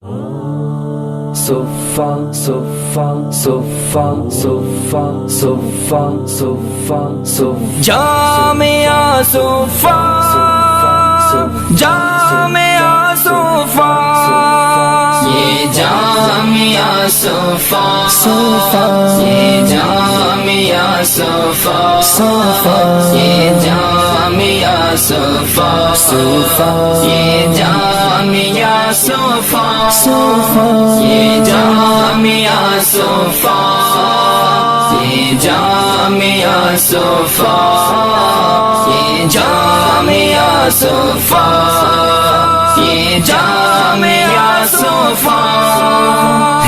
صفا صفا صفا صفا صفا صفا صفا جامعہ صفا جامعہ صفا یہ جامعہ صفا یہ جامعہ صفا یہ جامعہ صفا یہ جامعہ صفا یہ جامعہ صفا یہ جامعہ صفا یہ جامعہ صفا یہ جامعہ صفا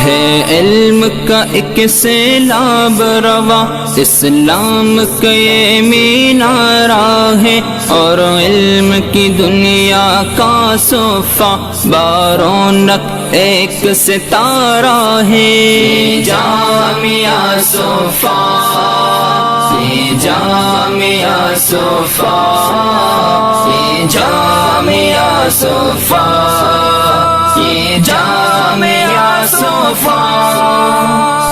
ہے علم کا ایک سیلاب روا، اسلام کا یہ مینارہ ہے، اور علم کی دنیا کا صفا بارونق ایک ستارہ ہے۔ یہ جامعہ صفا یہ جامعہ صفا یہ جامعہ صفا یہ جامعہ صفا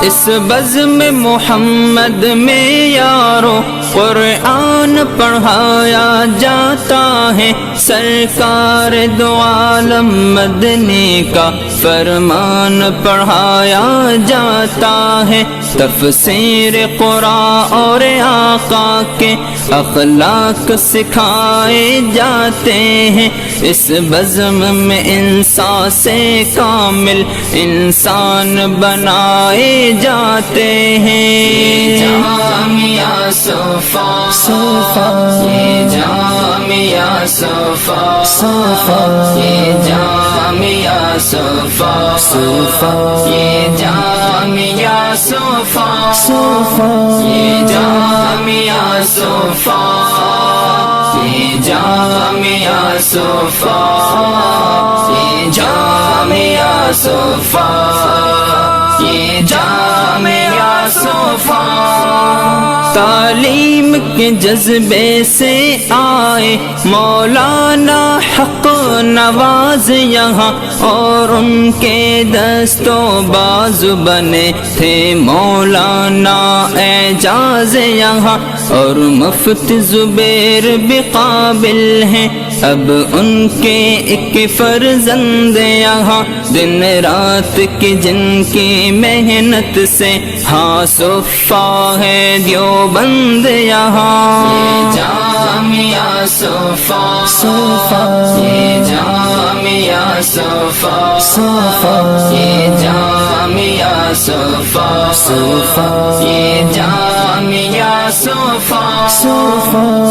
اس بزم محمد میں یارو قرآن پڑھایا جاتا ہے، سرکار دو عالم مدنی کا فرمان پڑھایا جاتا ہے، تفسیر قرآن اور آقا کے اخلاق سکھائے جاتے ہیں، اس بزم میں انسان سے کامل انسان بنائے جاتے ہیں۔ جامعہ صفا یہ جامعہ صفا یہ جامعہ صفا یہ جامعہ صفا یہ جامعہ صفا یہ جامعہ صفا یہ جامعہ صفا یہ جامعہ صفا تعلیم کے جذبے سے آئے مولانا حق نواز یہاں، اور ان کے دست و بازو بنے تھے مولانا اعجاز یہاں، اور مفتی زبیر بھی قابل ہیں، اب ان کے ایک فرزند یہاں، دن رات کی جن کی محنت سے ہاں صفا ہے دیوبند یہاں۔ یہ جامعہ صفا یہ جامعہ صفا یہ جامعہ صفا یہ جامعہ صفا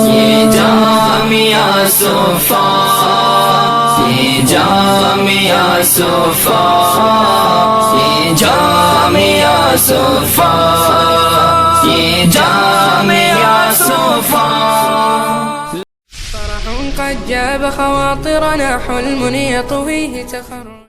یہ جامعہ صفا یہ جامعہ صفا یہ جامعہ صفا یہ جامعہ صفا فرح قد جاب خواطرنا، حلم يطويه تخرج